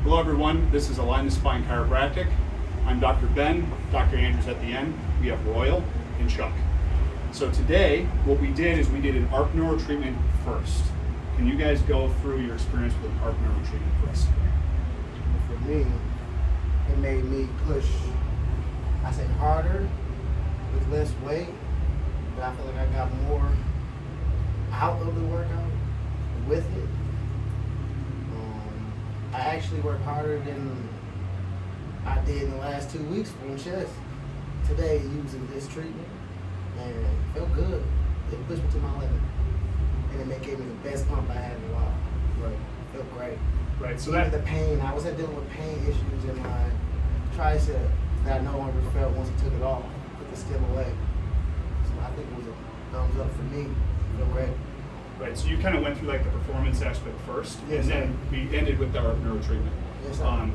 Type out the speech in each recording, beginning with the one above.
Hello everyone, this is Aligned Spine Chiropractic. I'm Dr. Ben, Dr. Andrews at the end. We have Royal and Chuck. So today, what we did is we did an ARP neuro treatment first. Can you guys go through your experience with an ARP neuro treatment first? For me, it made me push, I say harder with less weight, but I feel like I got more out of the workout with it. I actually worked harder than I did in the last 2 weeks from chest today using this treatment, and it felt good. It pushed me to my limit, and it gave me the best pump I had in a while. Right. It felt great. Right. So even that the pain, I was dealing with pain issues in my tricep that I no longer felt once I took it off, put the stem away. So I think it was a thumbs up for me. It felt great. Right, so you kind of went through like the performance aspect first, yes, and then we ended with the ARP neuro treatment. Yes, sir.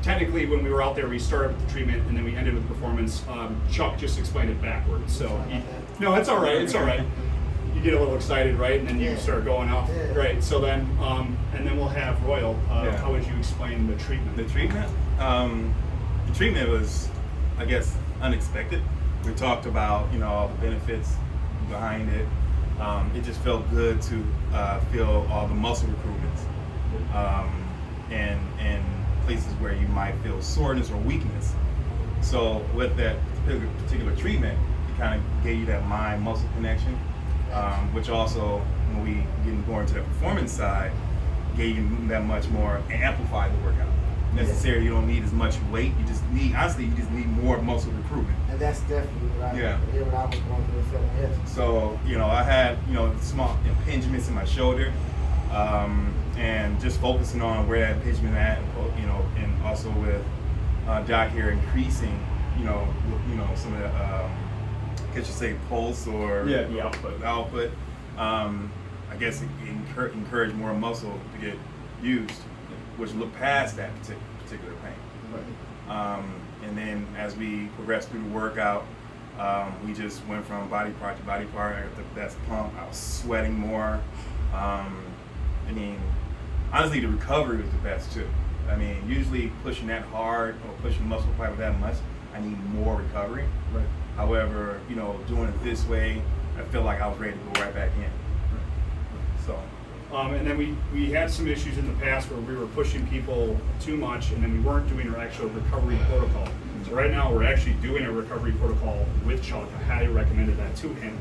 Technically, when we were out there, we started with the treatment, and then we ended with performance. Chuck just explained it backwards, so no, it's all right. It's all right. You get a little excited, right, and then you start going off. Yeah. Right. So then, and then we'll have Royal. How would you explain the treatment? The treatment was, I guess, unexpected. We talked about all the benefits behind it. It just felt good to feel all the muscle recruitments and places where you might feel soreness or weakness. So with that particular treatment, it kind of gave you that mind-muscle connection, which also, when we get going to the performance side, gave you that much more, amplified the workout. Necessarily, you don't need as much weight. You just need, honestly, you just need more muscle recruitment. And that's definitely what I what I was going through feeling. Yes. So I had small impingements in my shoulder, and just focusing on where that impingement at, and also with Doc here increasing, some of the, I guess you say pulse or the output. I guess it encourage more muscle to get used, which look past that particular pain. Right. And then as we progressed through the workout, we just went from body part to body part. I got the best pump. I was sweating more. Honestly, the recovery was the best too. Usually pushing that hard or pushing muscle fiber that much, I need more recovery. Right. However, doing it this way, I feel like I was ready to go right back in. Right. So. And then we had some issues in the past where we were pushing people too much, and then we weren't doing our actual recovery protocol. So right now we're actually doing a recovery protocol with Chuck. I highly recommended that to him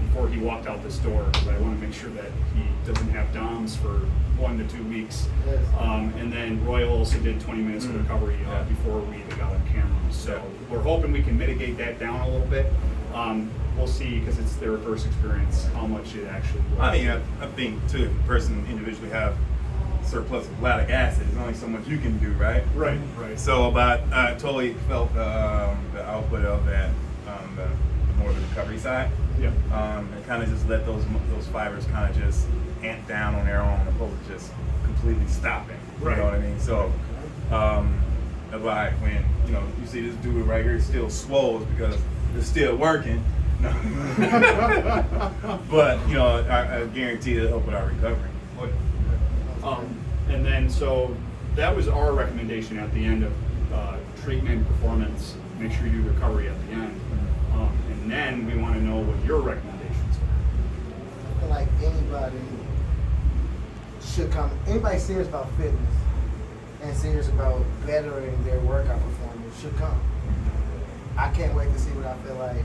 before he walked out this door, because I want to make sure that he doesn't have DOMS for 1 to 2 weeks. Yes. And then Royal also did 20 minutes of recovery before we even got on camera. So we're hoping we can mitigate that down a little bit. We'll see, because it's their first experience, how much it actually works. I think too, if a person individually have surplus of lactic acid, there's only so much you can do, right? Right. So, but I totally felt the output of that, the more the recovery side. Yeah. And kind of just let those fibers kind of just amp down on their own, opposed to just completely stopping. Right. You know what I mean? So, that's why when you see this dude right here still swole, is because it's still working. No. But I guarantee it'll help with our recovery. And then so that was our recommendation at the end of treatment, performance. Make sure you do recovery at the end. And then we want to know what your recommendations are. I feel like anybody should come. Anybody serious about fitness and serious about bettering their workout performance should come. I can't wait to see what I feel like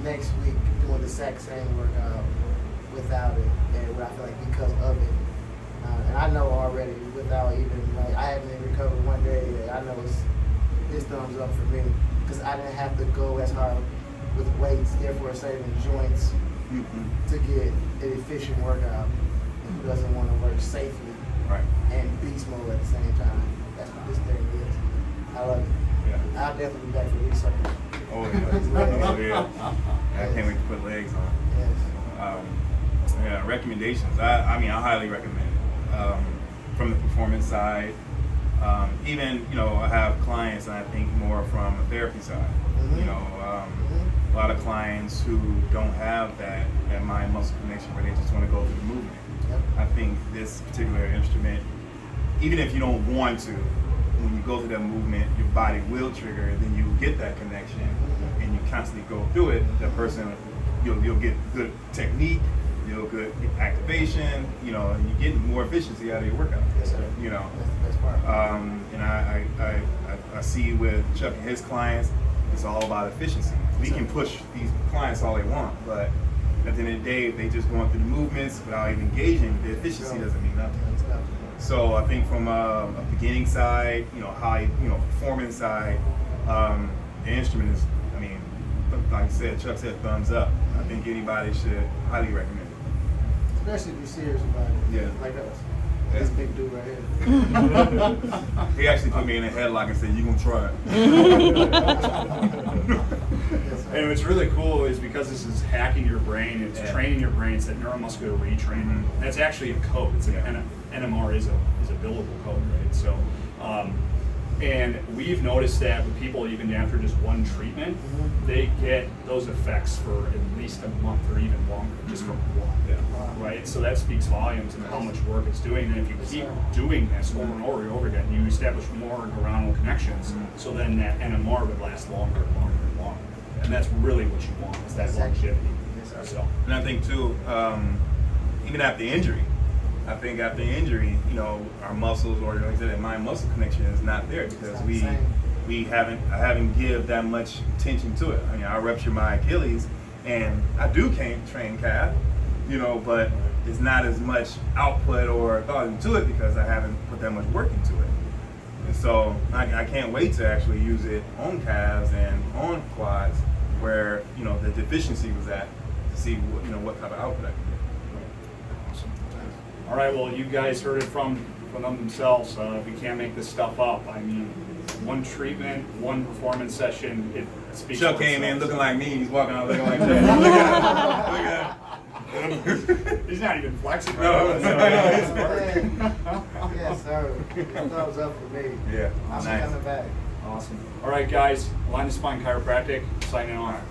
next week doing the exact same workout without it, and what I feel like because of it. And I know already, without even I haven't even recovered 1 day yet. I know it's thumbs up for me, because I didn't have to go as hard with weights, therefore saving joints to get an efficient workout. And who doesn't want to work safely and beast mode at the same time? That's what this thing is. I love it. Yeah. I'll definitely be back for these circles. Oh yeah. I can't wait to put legs on. Yes. Recommendations. I highly recommend it. From the performance side, even I have clients, and I think more from the therapy side. A lot of clients who don't have that mind muscle connection, where they just want to go through the movement. Yep. I think this particular instrument even if you don't want to, when you go through that movement, your body will trigger, and then you get that connection, and you constantly go through it. The person, you'll get good technique, you'll get activation, and you get more efficiency out of your workout. Yes, sir. You know, That's the best part. and I see with Chuck and his clients, it's all about efficiency. We can push these clients all they want, but at the end of the day, if they just going through the movements without even engaging, the efficiency doesn't mean nothing. So I think from a beginning side, high, performance side, the instrument is, like I said, Chuck said thumbs up. I think anybody should highly recommend it. Especially if you're serious about it. Yeah. Like us. Yeah. This big dude right here. He actually put me in a headlock and said, "You gonna try it?" Yes, sir. And what's really cool is because this is hacking your brain, it's training your brain, it's that neuromuscular retraining. That's actually a code. It's NMR is a billable code, right? So, and we've noticed that with people, even after just one treatment, they get those effects for at least a month or even longer, just from one, right? So that speaks volumes of how much work it's doing. And if you keep doing this over and over and over again, you establish more neuronal connections. So then that NMR would last longer and longer and longer. And that's really what you want, is that longevity. So, And I think too, even after injury, our muscles, or like I said, mind muscle connection is not there because I haven't give that much attention to it. I ruptured my Achilles, and I do train calf, but it's not as much output or thought into it because I haven't put that much work into it. And so I can't wait to actually use it on calves and on quads where the deficiency was at, to see what type of output I can get. all right, well, you guys heard it from them themselves. We can't make this stuff up. One treatment, one performance session, it speaks Chuck for came in itself. looking like me. He's walking out looking like that. Look at him. He's not even flexing. No, Yes, sir. Thumbs up for me. Yeah, I'm nice. coming back. Awesome. All right, guys, Line of Spine Chiropractic, signing off.